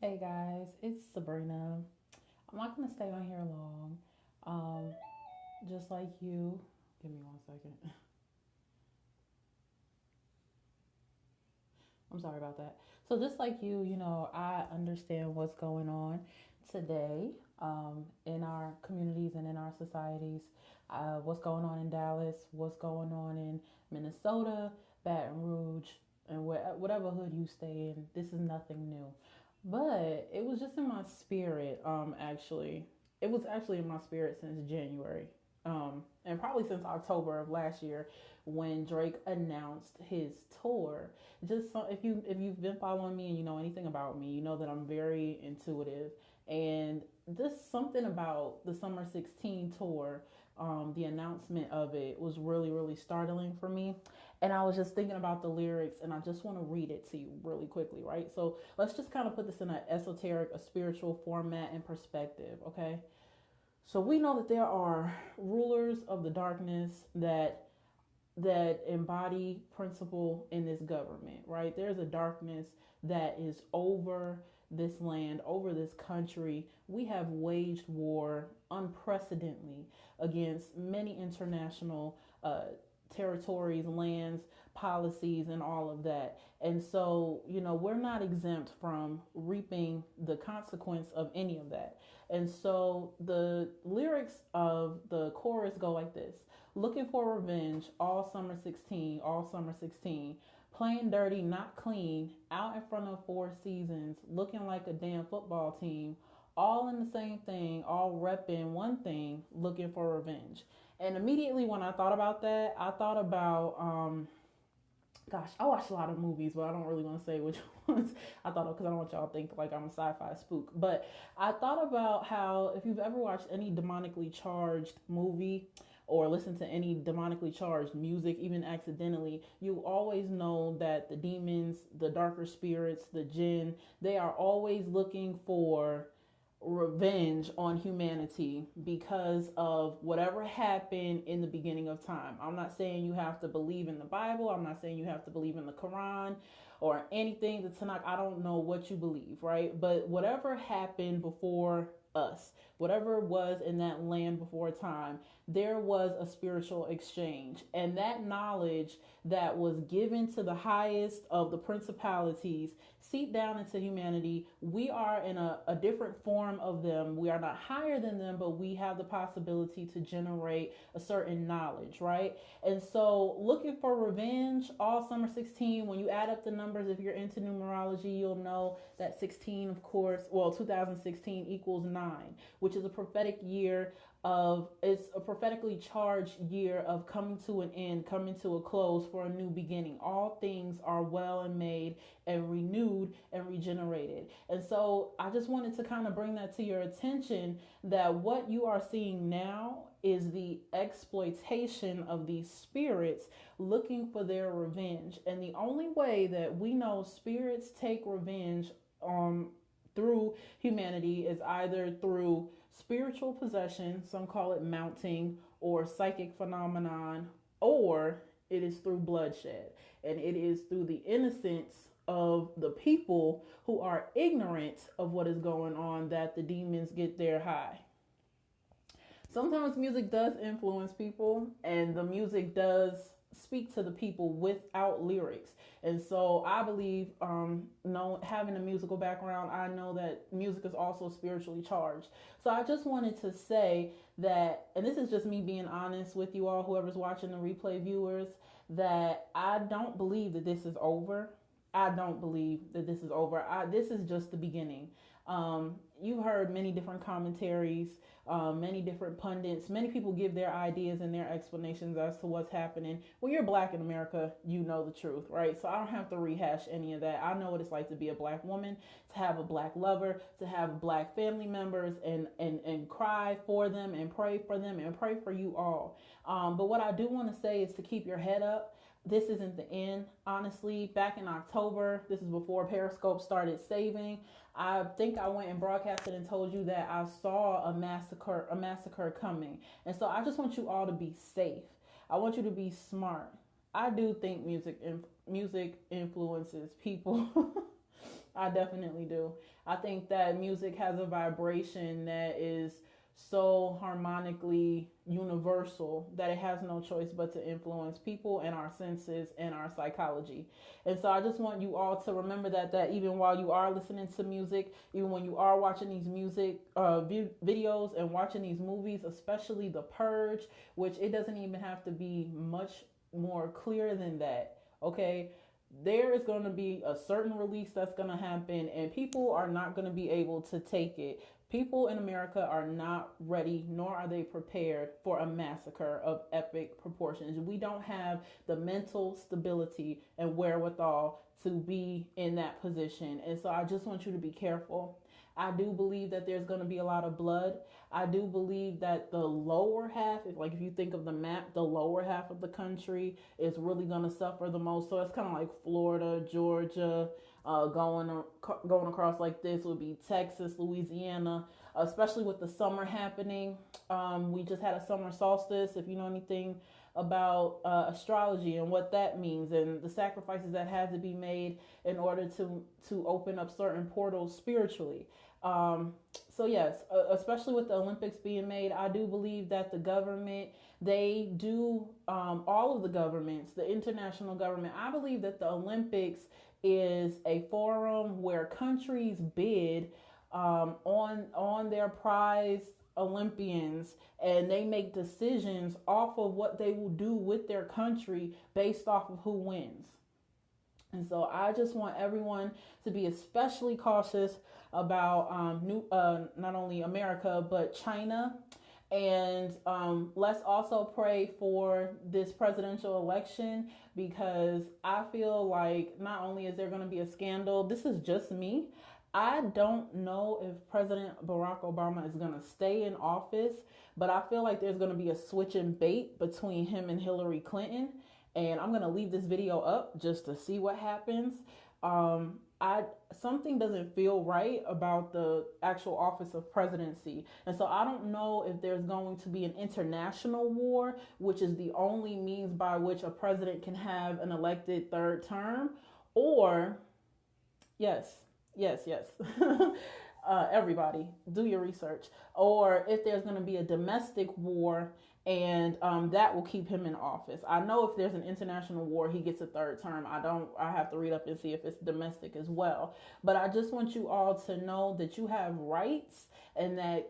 Hey guys, it's Sabrina. I'm not gonna stay on here long. Um, just like you, give me 1 second. I'm sorry about that. So just like you, I understand what's going on today in our communities and in our societies. What's going on in Dallas? What's going on in Minnesota, Baton Rouge, and whatever hood you stay in. This is nothing new. But it was just in my spirit. Actually, it was actually in my spirit since January. And probably since October of last year when Drake announced his tour. If you've been following me and you know anything about me, you know that I'm very intuitive, and just something about the Summer 16 tour, the announcement of it was really really startling for me. And I was just thinking about the lyrics, and I just want to read it to you really quickly, right? So let's just kind of put this in an esoteric, a spiritual format and perspective, okay? So we know that there are rulers of the darkness that embody principle in this government, right? There's a darkness that is over this land, over this country. We have waged war unprecedentedly against many international territories, lands, policies, and all of that. And so, we're not exempt from reaping the consequence of any of that. And so the lyrics of the chorus go like this: looking for revenge all summer 16, all summer 16. Playing dirty, not clean, out in front of Four Seasons, looking like a damn football team, all in the same thing, all repping one thing, looking for revenge. And immediately when I thought about that, I thought about gosh, I watched a lot of movies, but I don't really want to say which ones I thought of because I don't want y'all to think like I'm a sci-fi spook. But I thought about how if you've ever watched any demonically charged movie or listened to any demonically charged music, even accidentally, you always know that the demons, the darker spirits, the jinn, they are always looking for revenge on humanity because of whatever happened in the beginning of time. I'm not saying you have to believe in the Bible. I'm not saying you have to believe in the Quran or anything, the Tanakh. I don't know what you believe, right? But whatever happened before us, whatever was in that land before time, there was a spiritual exchange. And that knowledge that was given to the highest of the principalities seep down into humanity. We are in a different form of them. We are not higher than them, but we have the possibility to generate a certain knowledge, right? And so, looking for revenge all summer 16, when you add up the numbers, if you're into numerology, you'll know that 16, of course, well, 2016 equals 9, which is a prophetic year of it's a prophetically charged year of coming to an end, coming to a close for a new beginning. All things are well and made and renewed and regenerated. And so I just wanted to kind of bring that to your attention that what you are seeing now is the exploitation of these spirits looking for their revenge. And the only way that we know spirits take revenge through humanity is either through spiritual possession, some call it mounting, or psychic phenomenon, or it is through bloodshed. And it is through the innocence of the people who are ignorant of what is going on that the demons get their high. Sometimes music does influence people, and the music does speak to the people without lyrics. And so I believe, having a musical background, I know that music is also spiritually charged. So I just wanted to say that, and this is just me being honest with you all, whoever's watching the replay viewers, that I don't believe that this is over. I don't believe that this is over. This is just the beginning. You've heard many different commentaries, many different pundits. Many people give their ideas and their explanations as to what's happening. When you're black in America, you know the truth, right? So I don't have to rehash any of that. I know what it's like to be a black woman, to have a black lover, to have black family members, and cry for them and pray for them and pray for you all. But what I do want to say is to keep your head up. This isn't the end. Honestly, back in October, this is before Periscope started saving. I think I went and broadcasted and told you that I saw a massacre coming. And so I just want you all to be safe. I want you to be smart. I do think music influences people I definitely do. I think that music has a vibration that is so harmonically universal that it has no choice but to influence people and our senses and our psychology. And so I just want you all to remember that even while you are listening to music, even when you are watching these music videos and watching these movies, especially The Purge, which it doesn't even have to be much more clear than that. Okay, there is going to be a certain release that's going to happen, and people are not going to be able to take it. People in America are not ready, nor are they prepared for a massacre of epic proportions. We don't have the mental stability and wherewithal to be in that position. And so I just want you to be careful. I do believe that there's going to be a lot of blood. I do believe that the lower half, if you think of the map, the lower half of the country is really going to suffer the most. So it's kind of like Florida, Georgia, going across like this would be Texas, Louisiana, especially with the summer happening. We just had a summer solstice. If you know anything about astrology and what that means and the sacrifices that had to be made in order to open up certain portals spiritually. So yes, especially with the Olympics being made, I do believe that the government, they do, all of the governments, the international government, I believe that the Olympics is a forum where countries bid on their prize Olympians, and they make decisions off of what they will do with their country based off of who wins. And so I just want everyone to be especially cautious about not only America, but China. And let's also pray for this presidential election, because I feel like not only is there going to be a scandal, this is just me. I don't know if President Barack Obama is going to stay in office, but I feel like there's going to be a switch and bait between him and Hillary Clinton. And I'm going to leave this video up just to see what happens. Something doesn't feel right about the actual office of presidency. And so I don't know if there's going to be an international war, which is the only means by which a president can have an elected third term, or yes. Everybody, do your research. Or if there's going to be a domestic war, and that will keep him in office. I know if there's an international war, he gets a third term. I have to read up and see if it's domestic as well. But I just want you all to know that you have rights, and that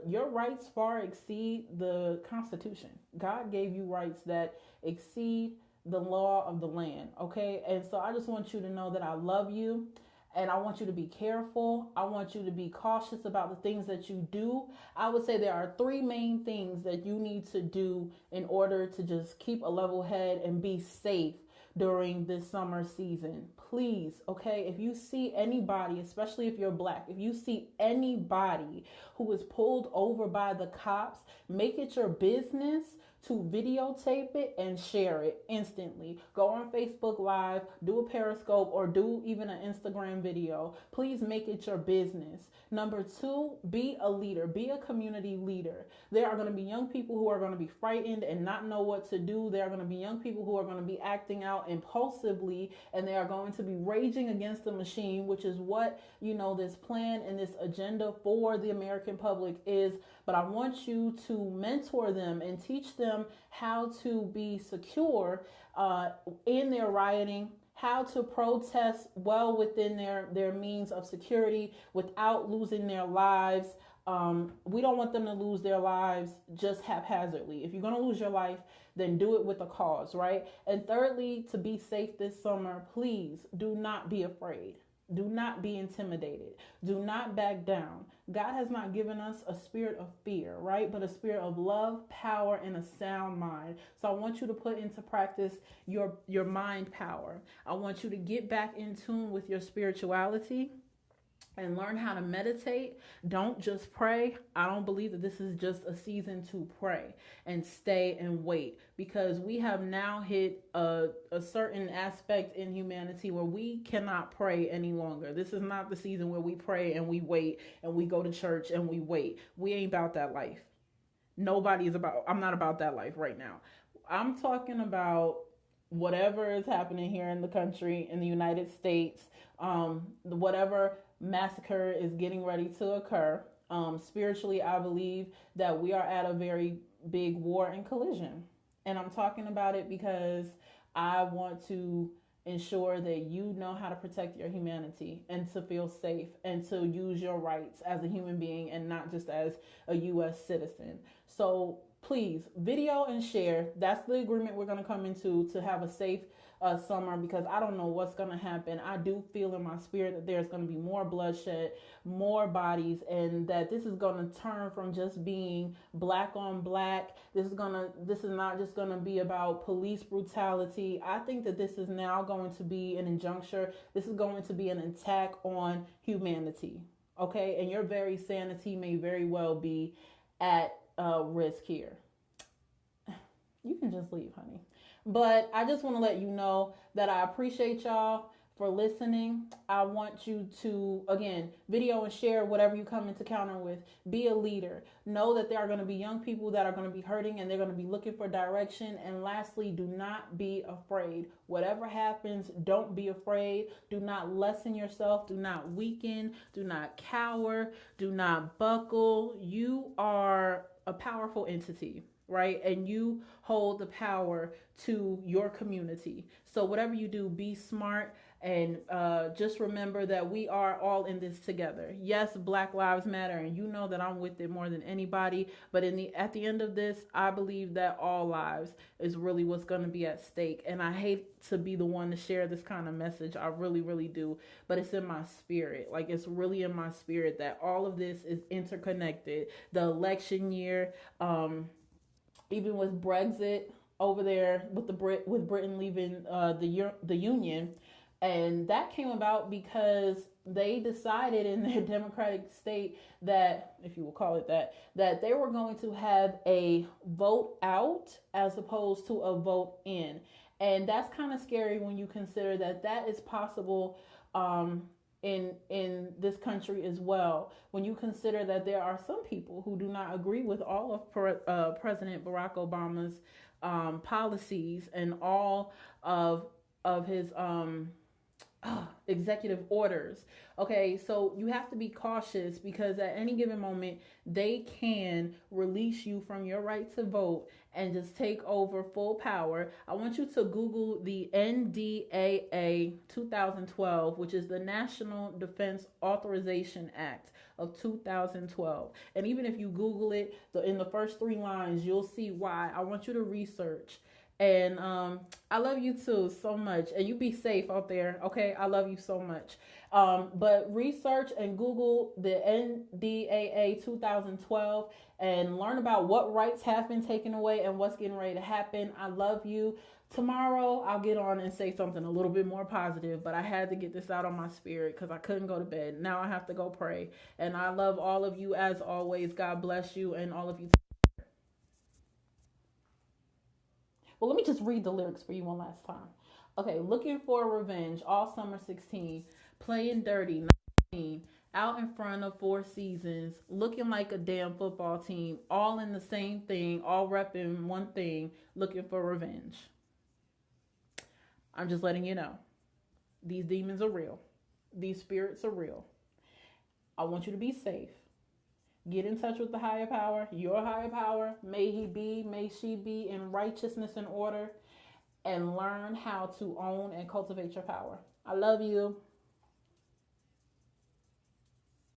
your rights far exceed the Constitution. God gave you rights that exceed the law of the land. Okay. And so I just want you to know that I love you. And I want you to be careful. I want you to be cautious about the things that you do. I would say there are three main things that you need to do in order to just keep a level head and be safe during this summer season. Please, okay, if you see anybody, especially if you're Black, if you see anybody who is pulled over by the cops, make it your business to videotape it and share it instantly. Go on Facebook Live, do a Periscope, or do even an Instagram video. Please make it your business. Number two, be a leader. Be a community leader. There are going to be young people who are going to be frightened and not know what to do. There are going to be young people who are going to be acting out impulsively, and they are going to be raging against the machine, which is what, this plan and this agenda for the American public is. But I want you to mentor them and teach them how to be secure in their rioting, how to protest well within their means of security without losing their lives. We don't want them to lose their lives just haphazardly. If you're going to lose your life, then do it with a cause, right? And thirdly, to be safe this summer, please do not be afraid. Do not be intimidated. Do not back down. God has not given us a spirit of fear, right? But a spirit of love, power, and a sound mind. So I want you to put into practice your mind power. I want you to get back in tune with your spirituality and learn how to meditate. Don't just pray. I don't believe that this is just a season to pray and stay and wait, because we have now hit a certain aspect in humanity where we cannot pray any longer. This is not the season where we pray and we wait and we go to church and we wait. We ain't about that life. I'm not about that life right now. I'm talking about whatever is happening here in the country, in the United States, whatever massacre is getting ready to occur. Spiritually, I believe that we are at a very big war and collision. And I'm talking about it because I want to ensure that you know how to protect your humanity and to feel safe and to use your rights as a human being and not just as a U.S. citizen. So please video and share. That's the agreement we're going to come into to have a safe summer, because I don't know what's going to happen. I do feel in my spirit that there's going to be more bloodshed, more bodies, and that this is going to turn from just being black on black. This is not just going to be about police brutality. I think that this is now going to be an injunction. This is going to be an attack on humanity. Okay, and your very sanity may very well be at risk here. You can just leave, honey. But I just want to let you know that I appreciate y'all for listening. I want you to, again, video and share whatever you come into counter with. Be a leader. Know that there are going to be young people that are going to be hurting and they're going to be looking for direction. And lastly, do not be afraid. Whatever happens, don't be afraid. Do not lessen yourself. Do not weaken. Do not cower. Do not buckle. You are a powerful entity, right? And you hold the power to your community. So whatever you do, be smart, and just remember that we are all in this together. Yes, Black Lives Matter, and you know that I'm with it more than anybody. But at the end of this, I believe that all lives is really what's going to be at stake. And I hate to be the one to share this kind of message. I really, really do. But it's in my spirit. Like, it's really in my spirit that all of this is interconnected. The election year, even with Brexit over there, with Britain leaving the Union, and that came about because they decided in their democratic state that, if you will call it that, that they were going to have a vote out as opposed to a vote in, and that's kind of scary when you consider that that is possible. In this country as well, when you consider that there are some people who do not agree with all of President Barack Obama's policies and all of his executive orders. Okay, so you have to be cautious because at any given moment they can release you from your right to vote and just take over full power. I want you to Google the NDAA 2012, which is the National Defense Authorization Act of 2012. And even if you Google it, in the first 3 lines, you'll see why. I want you to research. And I love you too so much. And you be safe out there, okay? I love you so much. But research and Google the NDAA 2012 and learn about what rights have been taken away and what's getting ready to happen. I love you. Tomorrow, I'll get on and say something a little bit more positive, but I had to get this out on my spirit because I couldn't go to bed. Now I have to go pray. And I love all of you as always. God bless you, and all of you. Well, let me just read the lyrics for you one last time. Okay, looking for revenge all summer 16, playing dirty 19, out in front of 4 seasons, looking like a damn football team, all in the same thing, all repping one thing, looking for revenge. I'm just letting you know. These demons are real. These spirits are real. I want you to be safe. Get in touch with the higher power, your higher power. May she be in righteousness and order, and learn how to own and cultivate your power. I love you.